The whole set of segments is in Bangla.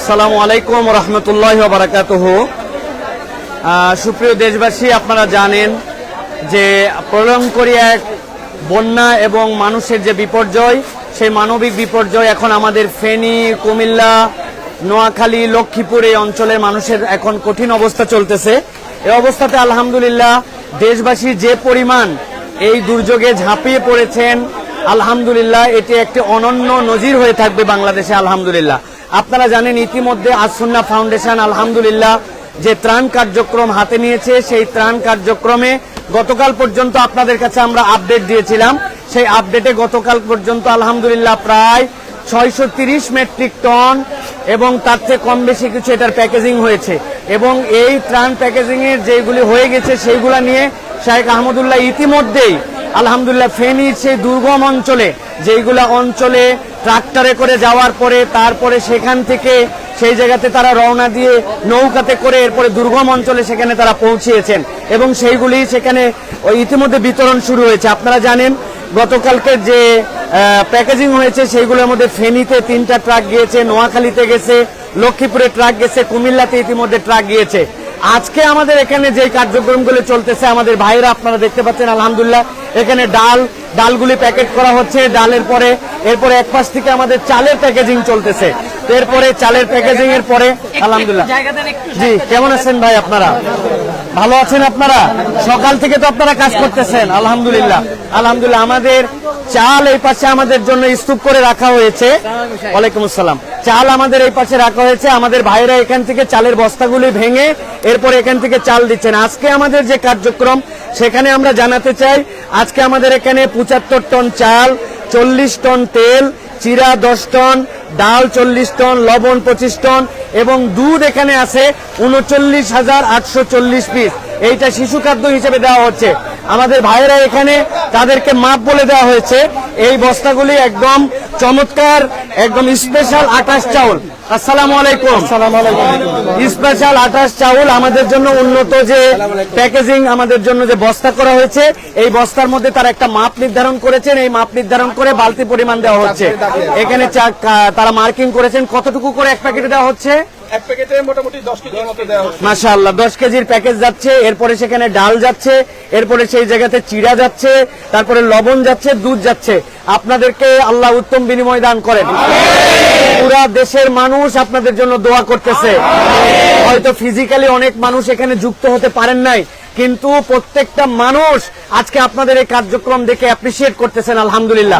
আসসালামু আলাইকুম রহমতুল্লাহি ওয়া বারাকাতুহু। সুপ্রিয় দেশবাসী, আপনারা জানেন যে প্রলয়ঙ্করী এক বন্যা এবং মানুষের যে বিপর্যয়, সেই মানবিক বিপর্যয় এখন আমাদের ফেনী, কুমিল্লা, নোয়াখালী, লক্ষ্মীপুর এই অঞ্চলের মানুষের এখন কঠিন অবস্থা চলতেছে। এই অবস্থাতে আলহামদুলিল্লাহ দেশবাসী যে পরিমাণ এই দুর্যোগে ঝাঁপিয়ে পড়েছেন, আলহামদুলিল্লাহ এটি একটি অনন্য নজির হয়ে থাকবে বাংলাদেশে। আলহামদুলিল্লাহ আপনারা জানেন ইতিমধ্যে আস-সুন্নাহ ফাউন্ডেশন আলহামদুলিল্লাহ যে ত্রাণ কার্যক্রম হাতে নিয়েছে, সেই ত্রাণ কার্যক্রমে গতকাল পর্যন্ত আপনাদের কাছে আমরা আপডেট দিয়েছিলাম। সেই আপডেটে গতকাল পর্যন্ত আলহামদুলিল্লাহ প্রায় 630 মেট্রিক টন এবং তার থেকে কম বেশি কিছু এটার প্যাকেজিং হয়েছে। এবং এই ত্রাণ প্যাকেজিং এর যেগুলি হয়ে গেছে সেইগুলা নিয়ে শাহেখ আহমদুল্লাহ ইতিমধ্যেই আলহামদুলিল্লাহ ফেনীর সেই দুর্গম অঞ্চলে, যেইগুলা অঞ্চলে ট্রাক্টরে করে যাওয়ার পরে তারপরে সেখান থেকে সেই জায়গাতে তারা রওনা দিয়ে নৌকাতে করে এরপরে দুর্গম অঞ্চলে সেখানে তারা পৌঁছিয়েছেন এবং সেইগুলি সেখানে ইতিমধ্যে বিতরণ শুরু হয়েছে। আপনারা জানেন গতকালকে যে প্যাকেজিং হয়েছে সেইগুলোর মধ্যে ফেনীতে 3টা ট্রাক গিয়েছে, নোয়াখালীতে গেছে, লক্ষ্মীপুরে ট্রাক গেছে, কুমিল্লাতে ইতিমধ্যে ট্রাক গিয়েছে। আজকে আমাদের এখানে যে কার্যক্রমগুলো চলতেছে, আমাদের ভাইরা আপনারা দেখতে পাচ্ছেন আলহামদুলিল্লাহ এখানে ডালগুলি প্যাকেট করা হচ্ছে। ডালের পরে এরপরে এক পাশ থেকে আমাদের চালের প্যাকেজিং চলতেছে। এরপরে চালের প্যাকেজিং এর পরে আলহামদুলিল্লাহ। জি, কেমন আছেন ভাই? আপনারা ভালো আছেন? আপনারা সকাল থেকে তো আপনারা কাজ করতেছেন আলহামদুলিল্লাহ। আলহামদুলিল্লাহ আমাদের চাল এই পাশে আমাদের জন্য স্তূপ করে রাখা হয়েছে। ওয়ালাইকুম আসসালাম। চাল আমাদের এই পাশে রাখা হয়েছে। আমাদের ভাইরা এখান থেকে চালের বস্তাগুলি ভেঙে এরপরে এখান থেকে চাল দিচ্ছেন। আজকে আমাদের যে কার্যক্রম সেখানে আমরা জানাতে চাই, আজকে আমাদের এখানে 75 টন চাল, 40 টন তেল, চিরা 10 টন, ডাল 40 টন, লবণ 25 টন এবং দুধ এখানে আছে 39,840 পিস। এইটা শিশু খাদ্য হিসেবে দেওয়া হচ্ছে। আমাদের ভাইয়েরা এখানে তাদেরকে মাপ বলে দেওয়া হয়েছে। এই বস্তাগুলি একদম চমৎকার, একদম স্পেশাল 28 চাউল। আসসালামু আলাইকুম। স্পেশাল 28 চাউল আমাদের জন্য উন্নত যে প্যাকেজিং আমাদের জন্য যে বস্তা করা হয়েছে, এই বস্তার মধ্যে তারা একটা মাপ নির্ধারণ করেছেন। এই মাপ নির্ধারণ করে বালতি পরিমাণ দেওয়া হচ্ছে। এখানে তারা মার্কিং করেছেন কতটুকু করে এক প্যাকেটে দেওয়া হচ্ছে। এক প্যাকেটে মোটামুটি 10 কেজির মতো দেওয়া হচ্ছে। মাশাআল্লাহ 10 কেজির প্যাকেজ যাচ্ছে। এরপরে সেখানে ডাল যাচ্ছে, এরপরে সেই জায়গাতে চিড়া যাচ্ছে, তারপরে লবণ যাচ্ছে, দুধ যাচ্ছে। আপনাদেরকে আল্লাহ উত্তম বিনিময় দান করেন। পুরা দেশের মানুষ আপনাদের জন্য দোয়া করতেছে। হয়তো ফিজিক্যালি অনেক মানুষ এখানে যুক্ত হতে পারেন নাই, কিন্তু প্রত্যেকটা মানুষ আজকে আপনাদের এই কার্যক্রম দেখে অ্যাপ্রিসিয়েট করতেছেন আলহামদুলিল্লাহ।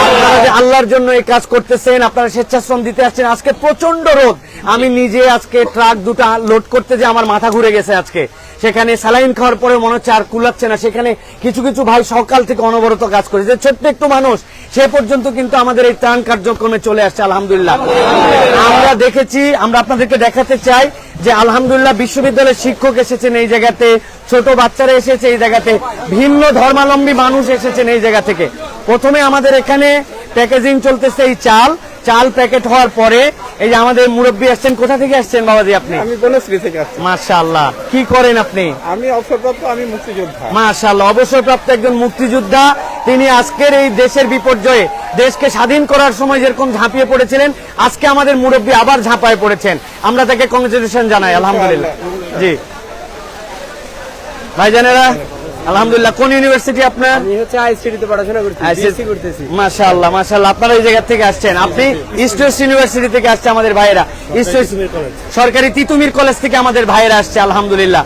আপনারা যে আল্লাহর জন্য এই কাজ করতেছেন, আপনারা স্বেচ্ছাশ্রম দিতে আসছেন। আজকে প্রচন্ড রোদ, আমি নিজে আজকে ট্রাক দুটা লোড করতে যে আমার মাথা ঘুরে গেছে আজকে। সেখানে স্যালাইন খাওয়ার পরে মনে হচ্ছে আর কুলাচ্ছে না। সেখানে কিছু কিছু ভাই সকাল থেকে অনবরত কাজ করেছে। ছোট্ট একটু মানুষ সে পর্যন্ত কিন্তু আমাদের এই ত্রাণ কার্যক্রমে চলে আসছে আলহামদুলিল্লাহ। আমরা দেখেছি, আমরা আপনাদেরকে দেখাতে চাই যে আলহামদুলিল্লাহ বিশ্ববিদ্যালয়ের শিক্ষক এসেছেন এই জায়গাতে, ছোট বাচ্চারা এসেছে এই জায়গাতে, ভিন্ন ধর্মাবলম্বী মানুষ এসেছেন এই জায়গা থেকে। প্রথমে আমাদের এখানে প্যাকেজিং চলতেছে এই চাল প্যাকেট হওয়ার পরে এই যে আমাদের মুরব্বী আসছেন। কোথা থেকে আসছেন বাবাজি আপনি? আমি বনশ্রী থেকে আসছি। মাশাআল্লাহ। কি করেন আপনি? আমি অবসরপ্রাপ্ত, আমি মুক্তিযোদ্ধা। মাশাআল্লাহ, অবসরপ্রাপ্ত একজন মুক্তিযোদ্ধা। তিনি আজকের এই দেশের বিপর্যয়ে, দেশকে স্বাধীন করার সময় যেরকম ঝাঁপিয়ে পড়েছিলেন, আজকে আমাদের মুরব্বী আবার ঝাঁপায় পড়েছেন। আমরা তাকে কংগ্রেচুলেশন জানাই আলহামদুলিল্লাহ। জি ভাইজানেরা আলহামদুলিল্লাহ। কোন ইউনিভার্সিটি আপনার? আমি হচ্ছে আইসিটিতে পড়াশোনা করছি, বিএসসি করতেছি। মাশাআল্লাহ মাশাআল্লাহ। আপনারা এই জায়গা থেকে আসছেন। আপনি ইস্ট ওয়েস্ট ইউনিভার্সিটি থেকে আসছে আমাদের ভাইয়েরা। ইস্ট ওয়েস্ট সরকারি তিতুমির কলেজ থেকে আমাদের ভাইয়েরা আসছে আলহামদুলিল্লাহ।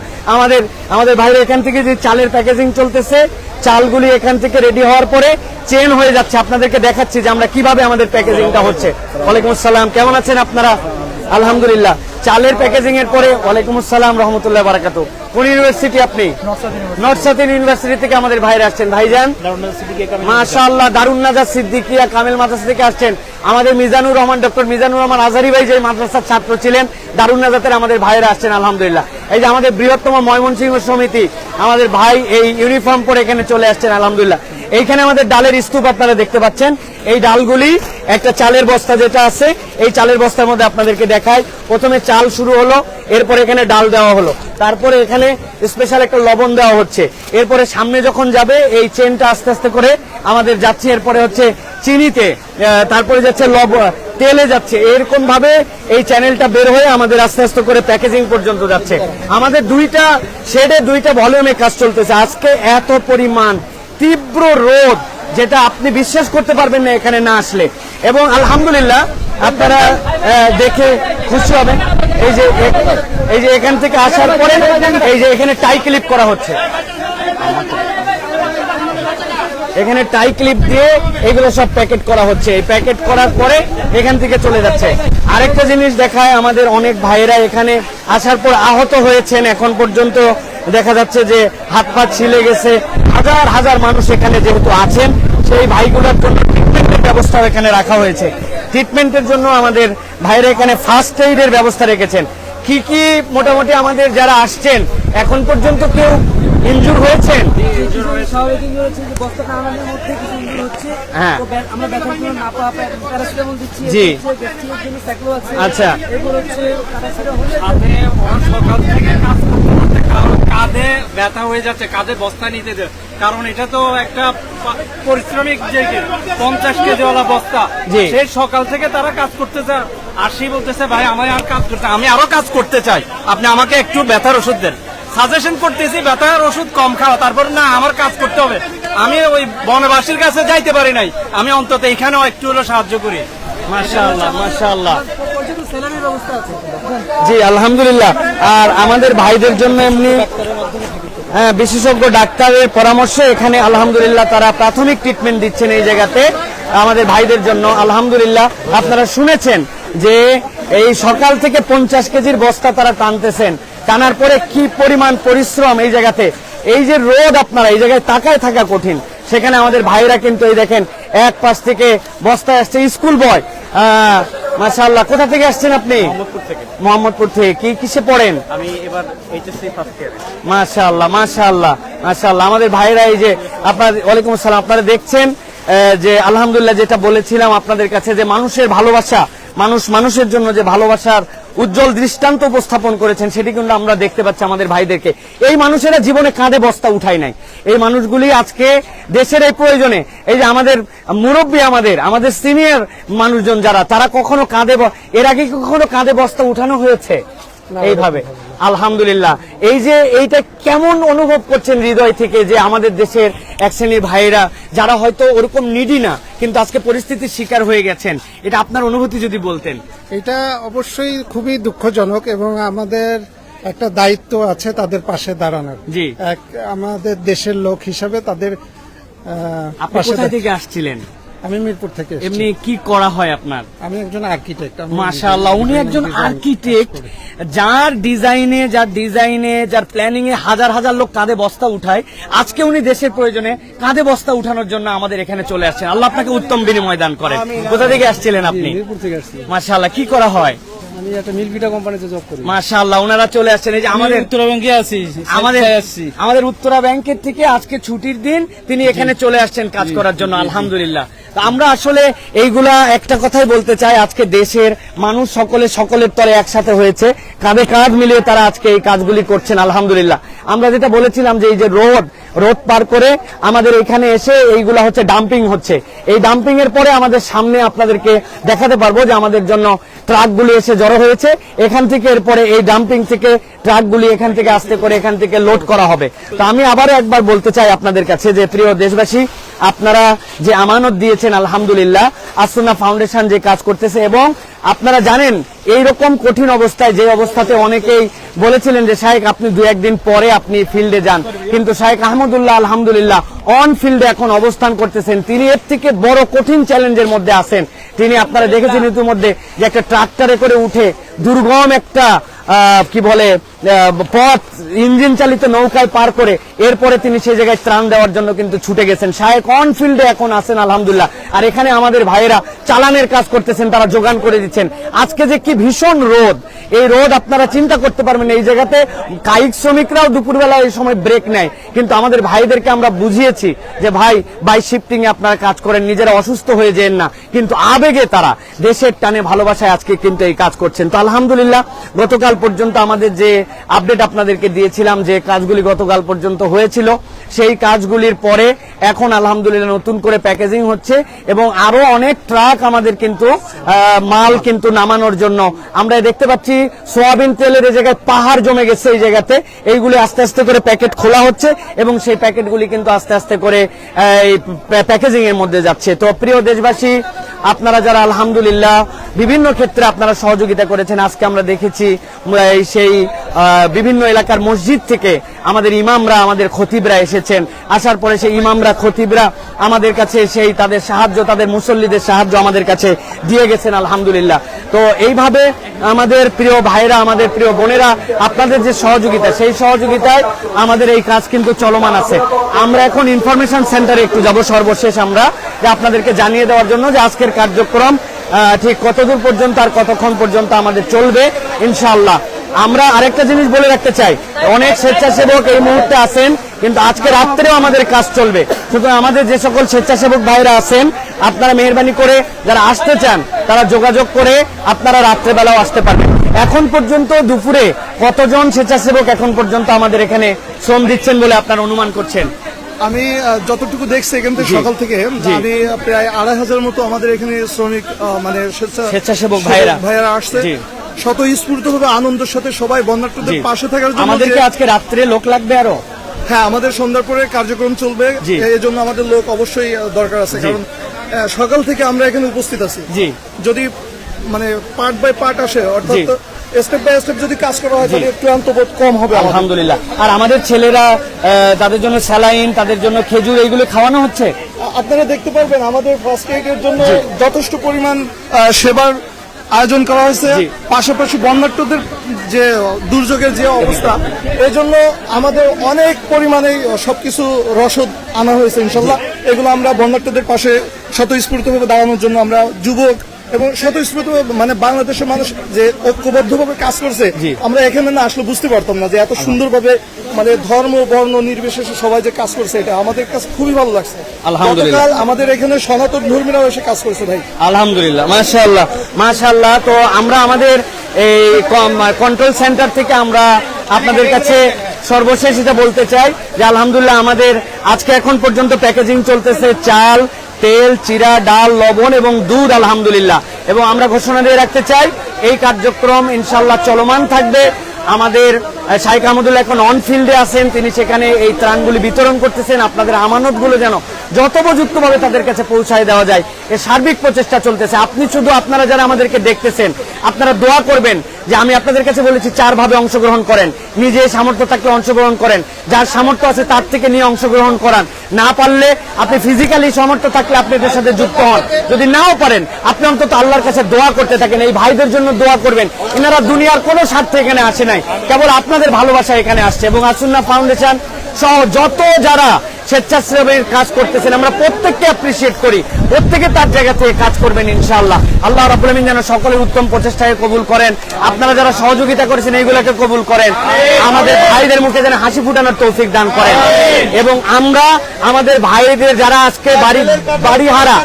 আমাদের ভাইরা এখান থেকে যে চালের প্যাকেজিং চলতেছে, চালগুলি এখান থেকে রেডি হওয়ার পরে চেন হয়ে যাচ্ছে। আপনাদেরকে দেখাচ্ছি যে আমরা কিভাবে আমাদের প্যাকেজিংটা হচ্ছে। ওয়ালাইকুম আসসালাম, কেমন আছেন আপনারা? আলহামদুলিল্লাহ। চালের প্যাকেজিং এর পরে ওয়ালাইকুম আসসালাম রহমতুল্লাহ বারাকাতুহু। কোন ইউনিভার্সিটি আপনি? নর্থ সাউথ ইউনিভার্সিটি থেকে আমাদের ভাইরা আসছেন। ভাইজান মাশাআল্লাহ, দারুন নাজাত সিদ্দিকিয়া কামিল মাদ্রাসা থেকে আসছেন। আমাদের মিজানুর রহমান, ডক্টর মিজানুর রহমান আজহারি ভাই যে মাদ্রাসার ছাত্র ছিলেন, দারুন নাজাতের আমাদের ভাইরা আসছেন আলহামদুলিল্লাহ। এই যে আমাদের বৃহত্তম ময়মনসিংহ সমিতি, আমাদের ভাই এই ইউনিফর্ম পরে এখানে চলে আসছেন আলহামদুলিল্লাহ। এইখানে আমাদের ডালের স্তূপ আপনারা দেখতে পাচ্ছেন। এই ডালগুলি একটা চালের বস্তা যেটা আছে, এই চালের বস্তার মধ্যে আপনাদেরকে দেখায়। প্রথমে চাল শুরু হলো, এরপরে এখানে ডাল দেওয়া হলো, তারপরে এখানে স্পেশাল একটা লবণ দেওয়া হচ্ছে। এরপরে সামনে যখন যাবে এই চেনটা আস্তে আস্তে করে আমাদের যাচ্ছে। এরপরে হচ্ছে চিনিতে, তারপরে যাচ্ছে তেলে যাচ্ছে, এরকম ভাবে এই চ্যানেলটা বের হয়ে আমাদের আস্তে আস্তে করে প্যাকেজিং পর্যন্ত যাচ্ছে। আমাদের দুইটা শেডে দুইটা ভলিউমে কাজ চলতেছে। আজকে এত পরিমাণ তীব্র রোদ, যেটা আপনি বিশ্বাস করতে পারবেন না এখানে না আসলে। এবং আলহামদুলিল্লাহ আপনারা দেখে খুশি হবেন, এই যে এখান থেকে আসার পরে এই যে এখানে টাই ক্লিপ করা হচ্ছে, এখানে টাই ক্লিপ দিয়ে এগুলো সব প্যাকেট করা হচ্ছে। এই প্যাকেট করার পরে এখান থেকে চলে যাচ্ছে। আরেকটা জিনিস দেখায়, আমাদের অনেক ভাইয়েরা এখানে আসার পর আহত হয়েছেন, এখন পর্যন্ত দেখা যাচ্ছে যে হাত পা ছিলে গেছে। হাজার হাজার মানুষ এখানে যেহেতু আছেন, সেই ভাইগুলোর জন্য ট্রিটমেন্টের ব্যবস্থা এখানে রাখা হয়েছে। ট্রিটমেন্টের জন্য আমাদের ভাইরা এখানে ফার্স্ট এইডের ব্যবস্থা রেখেছেন। কি কি মোটামুটি আমাদের যারা আসছেন এখন পর্যন্ত কেউ ইনজুর হয়েছেন? হ্যাঁ, জি, আচ্ছা, কাঁধে ব্যথা হয়ে যাচ্ছে, কাঁধে বস্তা নিতে দেয়, কারণ এটা তো একটা পরিশ্রমিক যে 50 কেজিওয়ালা বস্তা, সেই সকাল থেকে তারা কাজ করতেছে। আসি বলতেছে ভাই আমার আর কাজ করতে, আমি আরো কাজ করতে চাই, আপনি আমাকে একটু ব্যথার ওষুধ দেন। সাজেশন করতেছি ব্যথার ওষুধ কম খাওয়া, তারপর না আমার কাজ করতে হবে। আমি ওই বনবাসীর কাছে যাইতে পারি নাই, আমি অন্তত এখানেও একটু হলো সাহায্য করি। মাশাআল্লাহ, মাশাআল্লাহ, জি আলহামদুলিল্লাহ। আর আমাদের ভাইদের জন্য এমনি বিশেষজ্ঞ ডাক্তারের পরামর্শে এখানে আলহামদুলিল্লাহ তারা প্রাথমিক ট্রিটমেন্ট দিচ্ছেন এই জায়গাতে আমাদের ভাইদের জন্য। আলহামদুলিল্লাহ আপনারা শুনেছেন যে এই সকাল থেকে 50 কেজির বস্তা তারা টানতেছেন, টানার পরে কি পরিমাণ পরিশ্রম এই জায়গাতে। এই যে রোদ, আপনারা এই জায়গায় তাকায় থাকা কঠিন, সেখানে আমাদের ভাইরা কিন্তু এই দেখেন এক পাশ থেকে বস্তায় আসছে। স্কুল বয়, মাশাআল্লাহ। কোথা থেকে আসছেন আপনি? মোহাম্মদপুর থেকে। কি কিসে পড়েন? আমি এবার এইচএসসি ফার্স্ট ইয়ার। মাশাআল্লাহ, মাশাআল্লাহ, মাশাআল্লাহ। আমাদের ভাইরা এই যে আপনার, ওয়ালাইকুম আসসালাম, আপনারা দেখছেন যে আলহামদুলিল্লাহ যেটা বলেছিলাম আপনাদের কাছে যে মানুষের ভালোবাসা, মানুষের জন্য যে ভালোবাসার উজ্জ্বল দৃষ্টান্ত উপস্থাপন করেছেন, সেটি কিন্তু আমরা দেখতে পাচ্ছি আমাদের ভাইদেরকে। এই মানুষেরা জীবনে কাঁধে বস্তা উঠায় নাই। এই মানুষগুলি আজকে দেশের এই প্রয়োজনে, এই যে আমাদের মুরব্বী, আমাদের সিনিয়র মানুষজন যারা, তারা কখনো এর আগে কখনো কাঁধে বস্তা উঠানো হয়েছে এইভাবে? আলহামদুলিল্লাহ। এই যে এইটা কেমন অনুভব করছেন হৃদয় থেকে, যে আমাদের দেশের এক শ্রেণীর ভাইয়েরা যারা হয়তো ওরকম নিডি না, কিন্তু আজকে পরিস্থিতির শিকার হয়ে গেছেন, এটা আপনার অনুভূতি যদি বলতেন। এটা অবশ্যই খুবই দুঃখজনক এবং আমাদের একটা দায়িত্ব আছে তাদের পাশে দাঁড়ানোর। জি, আমাদের দেশের লোক হিসাবে তাদের আপনি কোথা থেকে আসছিলেন? আমি মিরপুর থেকে। এমনি কি করা হয় আপনার? আমি একজন আর্কিটেক্ট। মাশাআল্লাহ, উনি একজন আর্কিটেক্ট, যার ডিজাইনে যার প্ল্যানিং এ হাজার হাজার লোক কাঁধে বস্তা উঠায়। আজকে উনি দেশের প্রয়োজনে কাঁধে বস্তা উঠানোর জন্য আমাদের এখানে চলে আসছেন। আল্লাহ আপনাকে উত্তম বিনিময় দান করেন। কোথা থেকে আসছিলেন আপনি? মিরপুর থেকে আসছি। মাশাআল্লাহ, কি করা হয়? আমি একটা মিল্কিটা কোম্পানিতে জব করি। মাশাআল্লাহ, ওনারা চলে আসছেন। এই যে আমাদের উত্তরা ব্যাংকে আছি, আমাদের উত্তরা ব্যাংকের থেকে আজকে ছুটির দিন তিনি এখানে চলে আসছেন কাজ করার জন্য। আলহামদুলিল্লাহ। আমরা আসলে এইগুলা একটা কথাই বলতে চাই, আজকে দেশের মানুষ সকলের তরে একসাথে হয়েছে, কাঁধে কাঁধ মিলিয়ে তারা আজকে এই কাজগুলি করছেন। আলহামদুলিল্লাহ। আমরা যেটা বলেছিলাম যে এই যে রোড পার করে আমাদের এখানে এসে এইগুলা হচ্ছে ডাম্পিং হচ্ছে। এই ডাম্পিং এর পরে আমাদের সামনে আপনাদেরকে দেখাতে পারবো যে আমাদের জন্য ট্রাকগুলি এসে জড়ো হয়েছে। এখান থেকে এরপরে এই ডাম্পিং থেকে ট্রাকগুলি এখান থেকে আস্তে করে এখান থেকে লোড করা হবে। তো আমি আবারও একবার বলতে চাই আপনাদের কাছে যে প্রিয় দেশবাসী, আপনারা যে আমানত দিয়েছেন, আলহামদুলিল্লাহ আসুন্নাহ ফাউন্ডেশন যে কাজ করতেছে, এবং আপনারা জানেন এইরকম কঠিন অবস্থায়, যে অবস্থাতে অনেকেই বলেছিলেন যে শাহেখ আপনি 2-1 দিন পরে আপনি ফিল্ডে যান, কিন্তু শাহেখ আহমদুল্লাহ আলহামদুলিল্লাহ অন ফিল্ডে এখন অবস্থান করতেছেন। তিনি এর থেকে বড় কঠিন চ্যালেঞ্জের মধ্যে আছেন। তিনি, আপনারা দেখেছেন ইতিমধ্যে যে একটা ট্রাক্টরে করে উঠে দুর্গম একটা কি বলে পথ, ইঞ্জিন চালিত নৌকায় পার করে এরপরে তিনি সেই জায়গায় ত্রাণ দেওয়ার জন্য কিন্তু ছুটে গেছেন। শাহেক অন ফিল্ডে এখন আছেন আলহামদুলিল্লাহ। আর এখানে আমাদের ভাইয়েরা চালানের কাজ করতেছেন, তারা যোগান করে দিচ্ছেন। আজকে যে কি ভীষণ রোদ, এই রোদ আপনারা চিন্তা করতে পারবেন। এই জায়গাতে কায়িক শ্রমিকরাও দুপুরবেলা এই সময় ব্রেক নেয়, কিন্তু আমাদের ভাইদেরকে আমরা বুঝিয়েছি যে ভাই বাই শিফটিং এ আপনারা কাজ করেন, নিজেরা অসুস্থ হয়ে যেন না, কিন্তু আবেগে তারা দেশের টানে ভালোবাসায় আজকে কিন্তু এই কাজ করছেন। তো আলহামদুলিল্লাহ, গতকাল পর্যন্ত আমাদের যে আপডেট আপনাদেরকে দিয়েছিলাম যে কাজগুলি গতকাল পর্যন্ত হয়েছিল, সেই কাজগুলির পরে এখন আলহামদুলিল্লাহ নতুন করে প্যাকেজিং হচ্ছে এবং আরো অনেক ট্রাক আমাদের কিন্তু মাল কিন্তু নামানোর জন্য আমরা দেখতে পাচ্ছি। সোয়াবিন তেলের এই জায়গায় পাহাড় জমে গেছে, এই জায়গাতে এইগুলি আস্তে আস্তে করে প্যাকেট খোলা হচ্ছে এবং সেই প্যাকেটগুলি কিন্তু আস্তে আস্তে করে প্যাকেজিং এর মধ্যে যাচ্ছে। তো প্রিয় দেশবাসী, আপনারা যারা আলহামদুলিল্লাহ বিভিন্ন ক্ষেত্রে আপনারা সহযোগিতা করেছেন, আজকে আমরা দেখেছি সেই বিভিন্ন এলাকার মসজিদ থেকে আমাদের ইমামরা, আমাদের খতিবরা এসেছেন, আসার পরে সেই ইমামরা খতিবরা আমাদের কাছে সেই তাদের সাহায্য, তাদের মুসল্লিদের সাহায্য আমাদের কাছে দিয়ে গেছেন আলহামদুলিল্লাহ। তো এইভাবে আমাদের প্রিয় ভাইরা, আমাদের প্রিয় বোনেরা, আপনাদের যে সহযোগিতা, সেই সহযোগিতায় আমাদের এই কাজ কিন্তু চলমান আছে। আমরা এখন ইনফরমেশন সেন্টারে একটু যাব সর্বশেষ আমরা, যে আপনাদেরকে জানিয়ে দেওয়ার জন্য যে আজকের কার্যক্রম ঠিক কতদূর পর্যন্ত আর কতক্ষণ পর্যন্ত আমাদের চলবে ইনশাআল্লাহ। আমরা আরেকটা জিনিস বলে রাখতে চাই, অনেক স্বেচ্ছাসেবক এই মুহূর্তে আছেন, কিন্তু আজকে রাত্রেও আমাদের কাজ চলবে। সুতরাং আমাদের যে সকল স্বেচ্ছাসেবক ভাইরা আছেন, আপনারা মেহেরবানি করে যারা আসতে চান তারা যোগাযোগ করে আপনারা রাত্রেবেলাও আসতে পারবেন। এখন পর্যন্ত দুপুরে কতজন স্বেচ্ছাসেবক এখন পর্যন্ত আমাদের এখানে শ্রম দিচ্ছেন বলে আপনারা অনুমান করছেন? আমি যতটুকু দেখছি এখান থেকে সকাল থেকে আমি প্রায় 2500 মতো আমাদের এখানে শ্রমিক মানে স্বেচ্ছাসেবক ভাইয়েরা আসছে স্বতঃস্ফূর্তভাবে আনন্দের সাথে সবাই বন্যার্থীদের পাশে থাকার জন্য। আমাদেরকে আজকে রাত্রে লোক লাগবে আরো? হ্যাঁ, আমাদের সন্ধ্যার পরে কার্যক্রম চলবে, এই জন্য আমাদের লোক অবশ্যই দরকার আছে, কারণ সকাল থেকে আমরা এখানে উপস্থিত আছি। যদি মানে পার্ট বাই পার্ট আসে, অর্থাৎ স্টেপ বাই স্টেপ যদি কাজ করা হয় তাহলে ক্লান্ত বোধ কম হবে আলহামদুলিল্লাহ। আর আমাদের ছেলেরা তাদের জন্য স্যালাইন, তাদের জন্য খেজুর, এইগুলো খাওয়ানো হচ্ছে। আপনারা দেখতে পারবেন আমাদের ফার্স্ট এইডের জন্য যথেষ্ট পরিমাণ সেবার আয়োজন করা হয়েছে। পাশাপাশি বন্যার্থীদের যে দুর্যোগের যে অবস্থা, এই জন্য আমাদের অনেক পরিমাণে সবকিছু রসদ আনা হয়েছে ইনশাল্লাহ। এগুলো আমরা বন্যার্থীদের পাশে স্বতঃস্ফূর্তভাবে দাঁড়ানোর জন্য আমরা যুবক এবং স্বতঃস্ফূর্তভাবে মানে বাংলাদেশের মানুষ যে ঐক্যবদ্ধভাবে কাজ করছে, আমরা এখানে না আসলে বুঝতে পারতাম না যে এত সুন্দরভাবে মানে ধর্ম বর্ণ নির্বিশেষে সবাই যে কাজ করছে, এটা আমাদের কাছে খুবই ভালো লাগছে। আলহামদুলিল্লাহ, আমাদের এখানে সনাতন ধর্মীরাও এসে কাজ করছে ভাই, আলহামদুলিল্লাহ, মাশাআল্লাহ মাশাআল্লাহ। তো আমরা আমাদের এই কন্ট্রোল সেন্টার থেকে আমরা আপনাদের কাছে সর্বশেষ এটা বলতে চাই যে আলহামদুলিল্লাহ আমাদের আজকে এখন পর্যন্ত প্যাকেজিং চলতেছে চাল, তেল, চিরা, ডাল, লবণ এবং দুধ আলহামদুলিল্লাহ। এবং আমরা ঘোষণা দিয়ে রাখতে চাই এই কার্যক্রম ইনশাআল্লাহ চলমান থাকবে। আমাদের শাইখ আহমদুল্লাহ এখন অন ফিল্ডে আছেন, তিনি সেখানে এই ত্রাণগুলি বিতরণ করতেছেন। আপনাদের আমানতগুলো যেন যথোপযুক্তভাবে তাদের কাছে পৌঁছায় দেওয়া যায়, এর সার্বিক প্রচেষ্টা চলতেছে। আপনি শুধু আপনারা যারা আমাদেরকে দেখতেছেন, আপনারা দোয়া করবেন যে আমি আপনাদের কাছে বলেছি 4 ভাবে অংশগ্রহণ করেন। নিজে সামর্থ্য থাকলে অংশগ্রহণ করেন, যার সামর্থ্য আছে তার থেকে নিয়ে অংশগ্রহণ করান। না পারলে আপনি ফিজিক্যালি সামর্থ্য থাকলে আপনি এদের সাথে যুক্ত হন। যদি নাও পারেন আপনি অন্তত আল্লাহর কাছে দোয়া করতে থাকেন, এই ভাইদের জন্য দোয়া করবেন। এনারা দুনিয়ার কোনো স্বার্থে এখানে আসে নাই, কেবল আপনাদের ভালোবাসা এখানে আসছে। এবং আসুন্নাহ ফাউন্ডেশন সহ যত যারা স্বেচ্ছাসেবীর কাজ করতেছেন আমরা প্রত্যেককে অ্যাপ্রিসিয়েট করি, প্রত্যেকে তার জায়গা থেকে কাজ করবেন ইনশাআল্লাহ। আল্লাহ রাব্বুল আমিন যেন সকলের উত্তম প্রচেষ্টাকে কবুল করেন। আপনারা যারা সহযোগিতা করেছেন এইগুলোকে কবুল করেন, আমাদের ভাইদের মুখে যেন হাসি ফুটানোর তৌফিক দান করেন। এবং আমরা আমাদের ভাইদের যারা আজকে বাড়িহারা,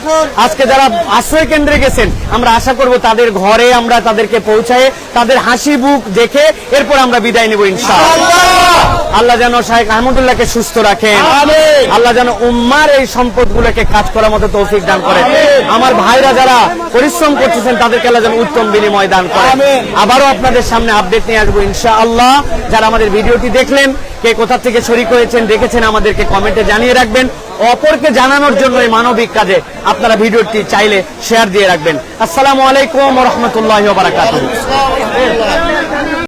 আজকে যারা আশ্রয় কেন্দ্রে গেছেন, আমরা আশা করব তাদের ঘরে আমরা তাদেরকে পৌঁছায় তাদের হাসি মুখ দেখে এরপর আমরা বিদায় নেব ইনশাআল্লাহ। আল্লাহ যেন শাইখ আহমদুল্লাহকে সুস্থ রাখেন, আল্লাহ যেন উম্মার এই সম্পদগুলোকে কাজ করার মতো তৌফিক দান করেন। আমার ভাইরা যারা পরিশ্রম করতেছেন তাদেরকে আল্লাহ যেন উত্তম বিনিময় দান করেন। আবারও আপনাদের সামনে আপডেট নিয়ে আসবো ইনশাআল্লাহ। যারা আমাদের ভিডিওটি দেখলেন, কে কোথা থেকে শরীক হয়েছেন দেখেছেন, আমাদেরকে কমেন্টে জানিয়ে রাখবেন। অপরকে জানানোর জন্য এই মানবিক কাজে আপনারা ভিডিওটি চাইলে শেয়ার দিয়ে রাখবেন। আসসালামু আলাইকুম ওয়া রাহমাতুল্লাহি ওয়া বারাকাতুহু।